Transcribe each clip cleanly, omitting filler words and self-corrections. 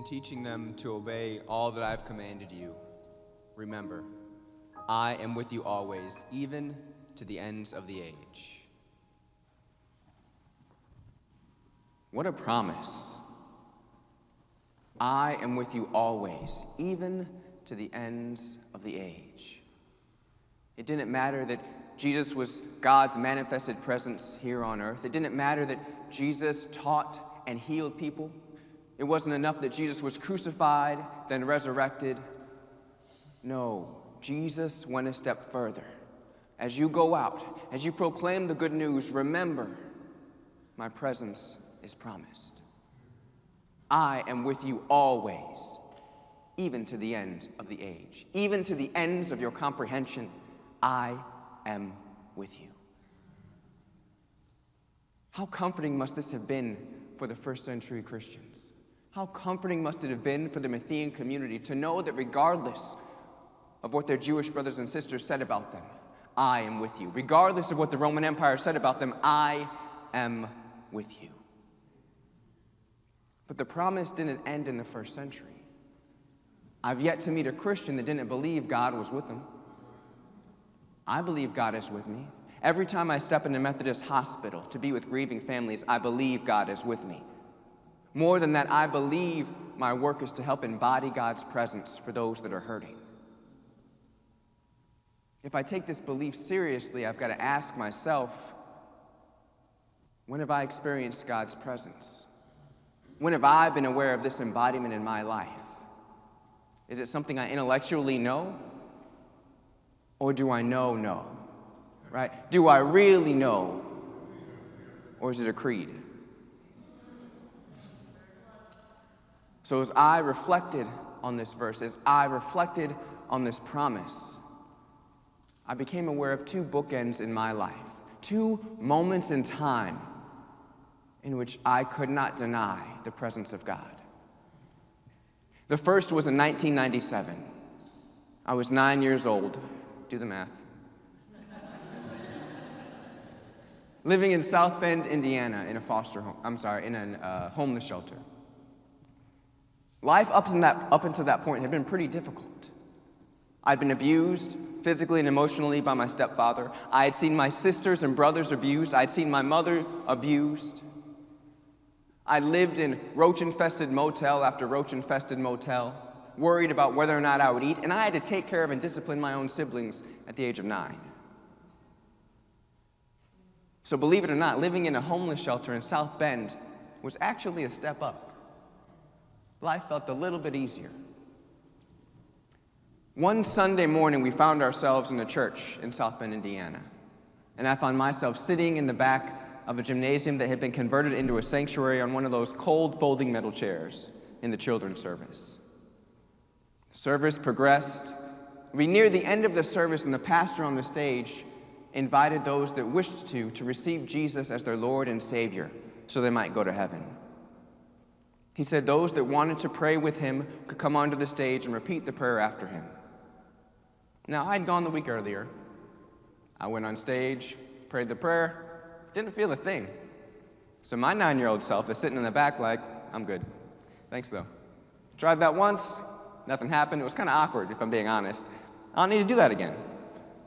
and teaching them to obey all that I've commanded you. Remember, I am with you always, even to the ends of the age. What a promise. I am with you always, even to the ends of the age. It didn't matter that Jesus was God's manifested presence here on earth. It didn't matter that Jesus taught and healed people. It wasn't enough that Jesus was crucified, then resurrected. No, Jesus went a step further. As you go out, as you proclaim the good news, remember, my presence is promised. I am with you always, even to the end of the age. Even to the ends of your comprehension, I am with you. How comforting must this have been for the first century Christians? How comforting must it have been for the Matthean community to know that regardless of what their Jewish brothers and sisters said about them, I am with you. Regardless of what the Roman Empire said about them, I am with you. But the promise didn't end in the first century. I've yet to meet a Christian that didn't believe God was with them. I believe God is with me. Every time I step into Methodist hospital to be with grieving families, I believe God is with me. More than that, I believe my work is to help embody God's presence for those that are hurting. If I take this belief seriously, I've got to ask myself, when have I experienced God's presence? When have I been aware of this embodiment in my life? Is it something I intellectually know? Or do I know? Right? Do I really know? Or is it a creed? So as I reflected on this verse, as I reflected on this promise, I became aware of two bookends in my life, two moments in time in which I could not deny the presence of God. The first was in 1997. I was 9 years old. Do the math. Living in South Bend, Indiana, in a homeless shelter. Life up until that point had been pretty difficult. I'd been abused physically and emotionally by my stepfather. I had seen my sisters and brothers abused. I'd seen my mother abused. I lived in roach-infested motel after roach-infested motel, worried about whether or not I would eat, and I had to take care of and discipline my own siblings at the age of 9. So believe it or not, living in a homeless shelter in South Bend was actually a step up. Life felt a little bit easier. One Sunday morning, we found ourselves in a church in South Bend, Indiana, and I found myself sitting in the back of a gymnasium that had been converted into a sanctuary on one of those cold folding metal chairs in the children's service. Service progressed. We neared the end of the service, and the pastor on the stage invited those that wished to receive Jesus as their Lord and Savior so they might go to heaven. He said those that wanted to pray with him could come onto the stage and repeat the prayer after him. Now, I'd gone the week earlier. I went on stage, prayed the prayer, didn't feel a thing. So my 9-year-old self is sitting in the back like, I'm good. Thanks, though. Tried that once, nothing happened. It was kind of awkward, if I'm being honest. I don't need to do that again.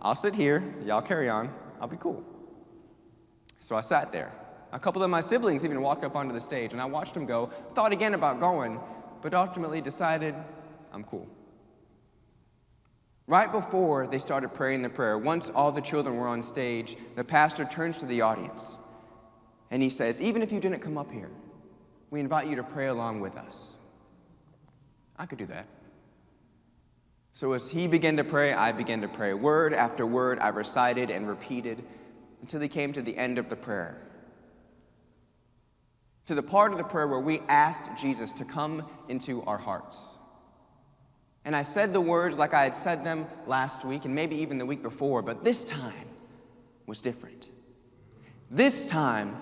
I'll sit here, y'all carry on, I'll be cool. So I sat there. A couple of my siblings even walked up onto the stage, and I watched them go, thought again about going, but ultimately decided, I'm cool. Right before they started praying the prayer, once all the children were on stage, the pastor turns to the audience, and he says, even if you didn't come up here, we invite you to pray along with us. I could do that. So as he began to pray, I began to pray. Word after word, I recited and repeated until he came to the end of the prayer. To the part of the prayer where we asked Jesus to come into our hearts. And I said the words like I had said them last week and maybe even the week before, but this time was different. This time,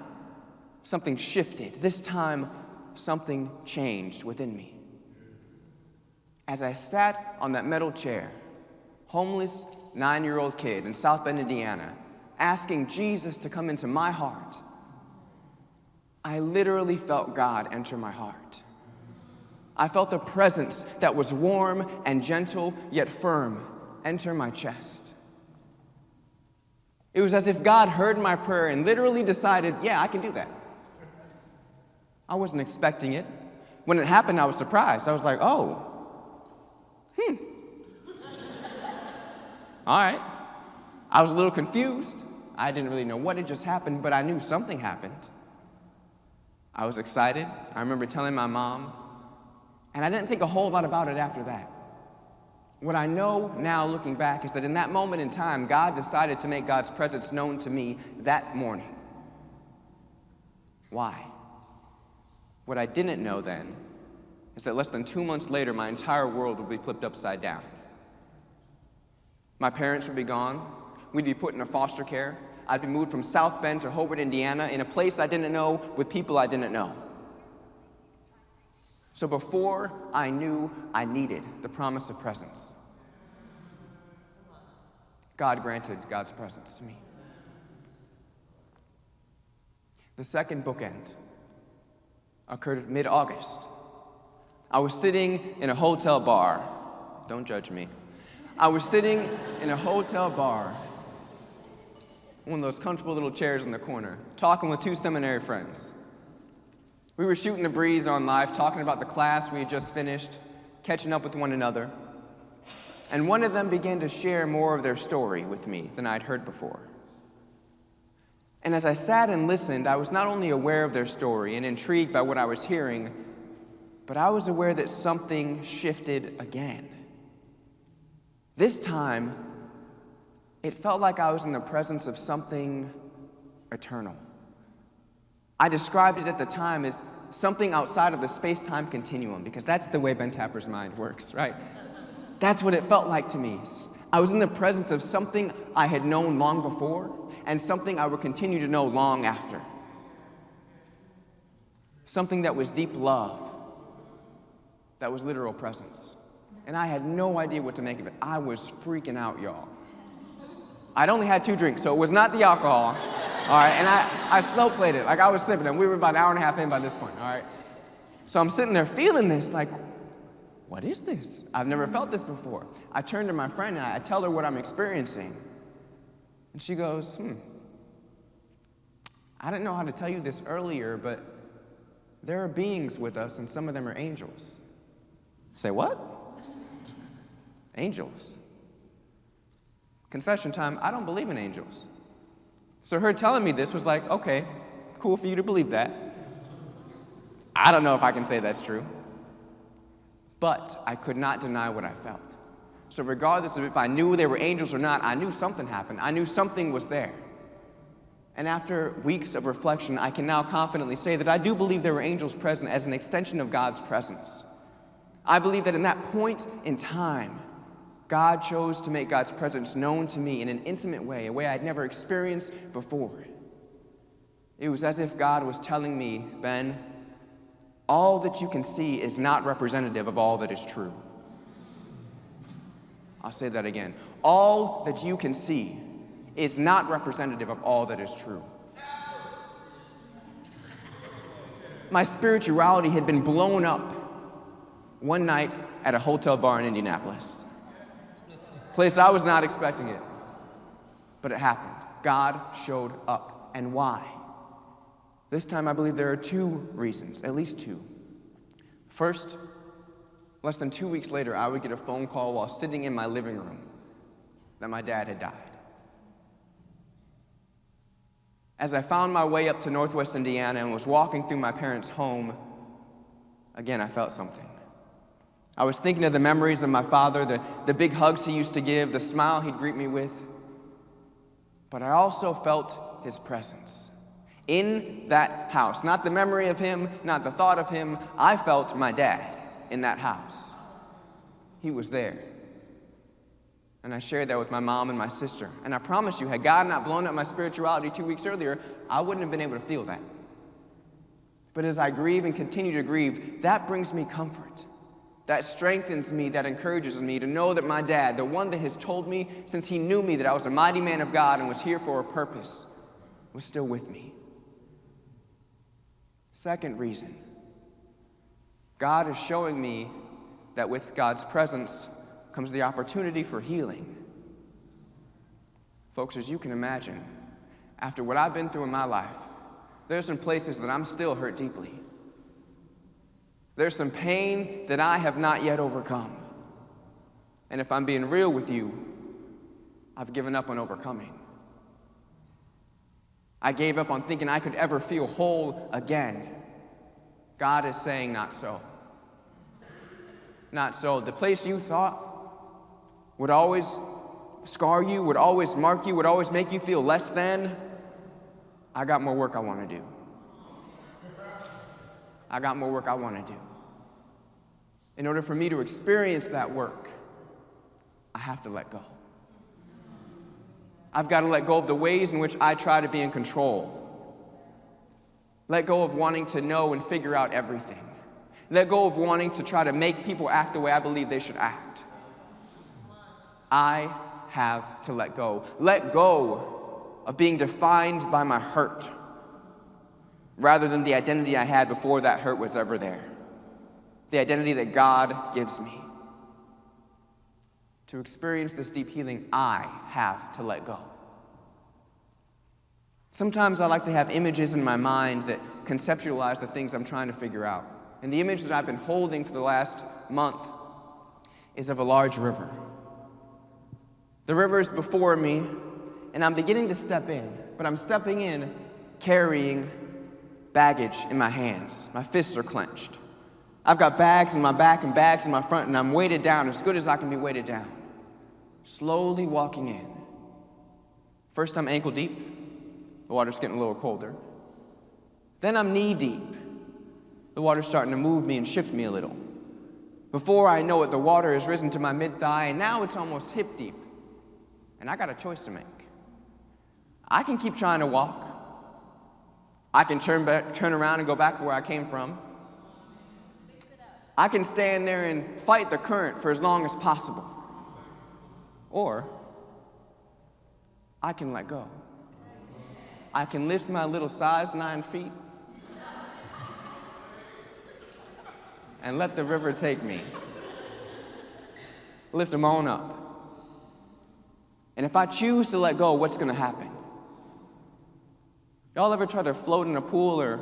something shifted. This time, something changed within me. As I sat on that metal chair, homeless 9-year-old kid in South Bend, Indiana, asking Jesus to come into my heart, I literally felt God enter my heart. I felt a presence that was warm and gentle, yet firm, enter my chest. It was as if God heard my prayer and literally decided, yeah, I can do that. I wasn't expecting it. When it happened, I was surprised. I was like, oh, all right. I was a little confused. I didn't really know what had just happened, but I knew something happened. I was excited. I remember telling my mom, and I didn't think a whole lot about it after that. What I know now, looking back, is that in that moment in time, God decided to make God's presence known to me that morning. Why? What I didn't know then is that less than 2 months later, my entire world would be flipped upside down. My parents would be gone. We'd be put in a foster care. I'd be moved from South Bend to Hobart, Indiana, in a place I didn't know with people I didn't know. So before I knew I needed the promise of presence, God granted God's presence to me. The second bookend occurred mid-August. I was sitting in a hotel bar. Don't judge me. I was sitting in a hotel bar, one of those comfortable little chairs in the corner, talking with two seminary friends. We were shooting the breeze on life, talking about the class we had just finished, catching up with one another. And one of them began to share more of their story with me than I'd heard before. And as I sat and listened, I was not only aware of their story and intrigued by what I was hearing, but I was aware that something shifted again. This time, it felt like I was in the presence of something eternal. I described it at the time as something outside of the space-time continuum, because that's the way Ben Tapper's mind works, right? That's what it felt like to me. I was in the presence of something I had known long before and something I would continue to know long after. Something that was deep love, that was literal presence. And I had no idea what to make of it. I was freaking out, y'all. I'd only had 2 drinks, so it was not the alcohol, all right? And I slow played it, like I was sipping, and we were about an hour and a half in by this point, all right? So I'm sitting there feeling this, like, what is this? I've never felt this before. I turn to my friend and I tell her what I'm experiencing. And she goes, I didn't know how to tell you this earlier, but there are beings with us and some of them are angels. Say what? Angels. Confession time, I don't believe in angels. So her telling me this was like, okay, cool for you to believe that. I don't know if I can say that's true. But I could not deny what I felt. So regardless of if I knew they were angels or not, I knew something happened. I knew something was there. And after weeks of reflection, I can now confidently say that I do believe there were angels present as an extension of God's presence. I believe that in that point in time, God chose to make God's presence known to me in an intimate way, a way I'd never experienced before. It was as if God was telling me, Ben, all that you can see is not representative of all that is true. I'll say that again. All that you can see is not representative of all that is true. My spirituality had been blown up one night at a hotel bar in Indianapolis. Place I was not expecting it, but it happened. God showed up. And why? This time I believe there are 2 reasons, at least 2. First, less than 2 weeks later, I would get a phone call while sitting in my living room that my dad had died. As I found my way up to Northwest Indiana and was walking through my parents' home, again, I felt something. I was thinking of the memories of my father, the big hugs he used to give, the smile he'd greet me with. But I also felt his presence. In that house, not the memory of him, not the thought of him, I felt my dad in that house. He was there. And I shared that with my mom and my sister. And I promise you, had God not blown up my spirituality 2 weeks earlier, I wouldn't have been able to feel that. But as I grieve and continue to grieve, that brings me comfort. That strengthens me, that encourages me to know that my dad, the one that has told me since he knew me that I was a mighty man of God and was here for a purpose, was still with me. Second reason, God is showing me that with God's presence comes the opportunity for healing. Folks, as you can imagine, after what I've been through in my life, there's some places that I'm still hurt deeply. There's some pain that I have not yet overcome. And if I'm being real with you, I've given up on overcoming. I gave up on thinking I could ever feel whole again. God is saying, not so. Not so. The place you thought would always scar you, would always mark you, would always make you feel less than, I got more work I want to do. I got more work I want to do. In order for me to experience that work, I have to let go. I've got to let go of the ways in which I try to be in control. Let go of wanting to know and figure out everything. Let go of wanting to try to make people act the way I believe they should act. I have to let go. Let go of being defined by my hurt rather than the identity I had before that hurt was ever there. The identity that God gives me. To experience this deep healing, I have to let go. Sometimes I like to have images in my mind that conceptualize the things I'm trying to figure out. And the image that I've been holding for the last month is of a large river. The river is before me, and I'm beginning to step in, but I'm stepping in carrying baggage in my hands. My fists are clenched. I've got bags in my back and bags in my front, and I'm weighted down as good as I can be weighted down. Slowly walking in. First I'm ankle deep. The water's getting a little colder. Then I'm knee deep. The water's starting to move me and shift me a little. Before I know it, the water has risen to my mid-thigh, and now it's almost hip deep. And I got a choice to make. I can keep trying to walk. I can turn around and go back to where I came from. I can stand there and fight the current for as long as possible. Or I can let go. I can lift my little size 9 feet and let the river take me. Lift them on up. And if I choose to let go, what's going to happen? Y'all ever try to float in a pool or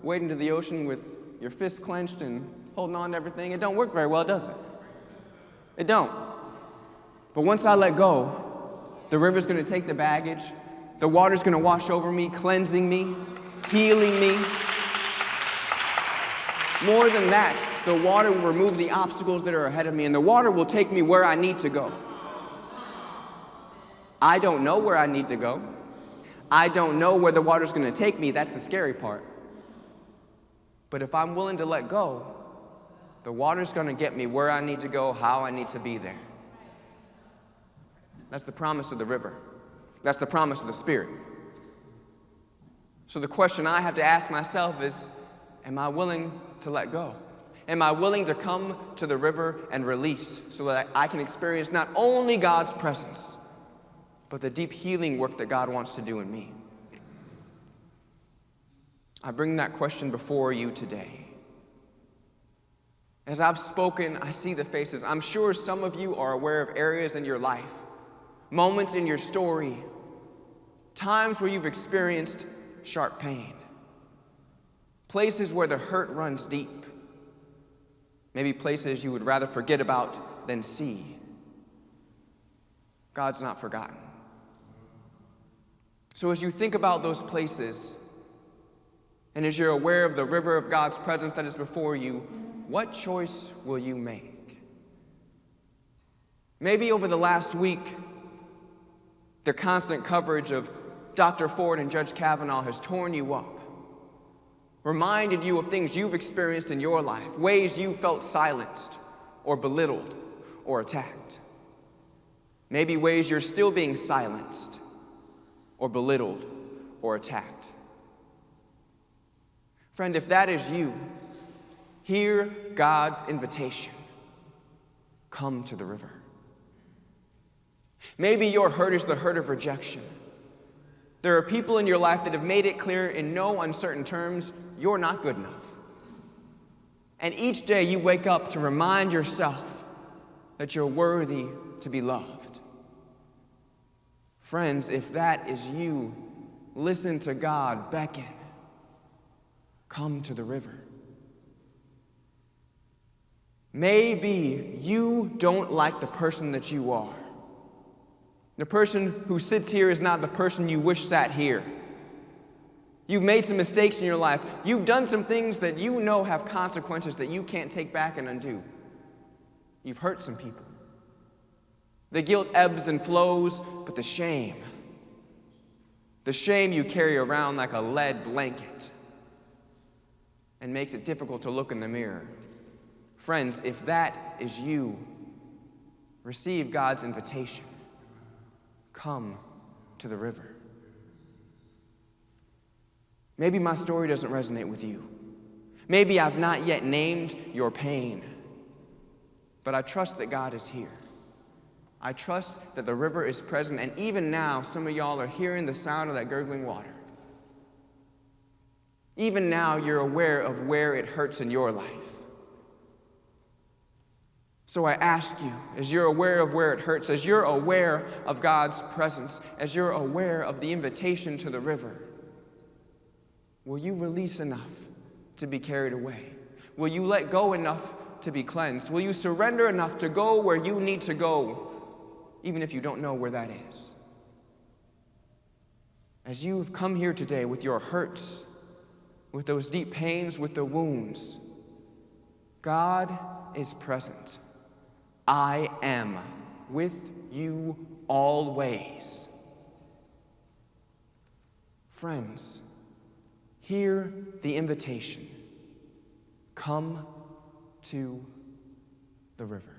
wade into the ocean with your fists clenched and holding on to everything? It don't work very well, does it? It don't. But once I let go, the river's going to take the baggage. The water's going to wash over me, cleansing me, healing me. More than that, the water will remove the obstacles that are ahead of me, and the water will take me where I need to go. I don't know where I need to go. I don't know where the water's going to take me. That's the scary part. But if I'm willing to let go, the water's going to get me where I need to go, how I need to be there. That's the promise of the river. That's the promise of the Spirit. So the question I have to ask myself is, am I willing to let go? Am I willing to come to the river and release so that I can experience not only God's presence, but the deep healing work that God wants to do in me? I bring that question before you today. As I've spoken, I see the faces. I'm sure some of you are aware of areas in your life, moments in your story, times where you've experienced sharp pain, places where the hurt runs deep, maybe places you would rather forget about than see. God's not forgotten. So as you think about those places, and as you're aware of the river of God's presence that is before you, what choice will you make? Maybe over the last week, the constant coverage of Dr. Ford and Judge Kavanaugh has torn you up, reminded you of things you've experienced in your life, ways you felt silenced or belittled or attacked. Maybe ways you're still being silenced or belittled or attacked. Friend, if that is you, hear God's invitation. Come to the river. Maybe your hurt is the hurt of rejection. There are people in your life that have made it clear in no uncertain terms, you're not good enough. And each day you wake up to remind yourself that you're worthy to be loved. Friends, if that is you, listen to God beckon. Come to the river. Maybe you don't like the person that you are. The person who sits here is not the person you wish sat here. You've made some mistakes in your life. You've done some things that you know have consequences that you can't take back and undo. You've hurt some people. The guilt ebbs and flows, but the shame you carry around like a lead blanket and makes it difficult to look in the mirror. Friends, if that is you, receive God's invitation. Come to the river. Maybe my story doesn't resonate with you. Maybe I've not yet named your pain, but I trust that God is here. I trust that the river is present, and even now, some of y'all are hearing the sound of that gurgling water. Even now, you're aware of where it hurts in your life. So I ask you, as you're aware of where it hurts, as you're aware of God's presence, as you're aware of the invitation to the river, will you release enough to be carried away? Will you let go enough to be cleansed? Will you surrender enough to go where you need to go, even if you don't know where that is? As you've come here today with your hurts, with those deep pains, with the wounds, God is present. I am with you always. Friends, hear the invitation. Come to the river.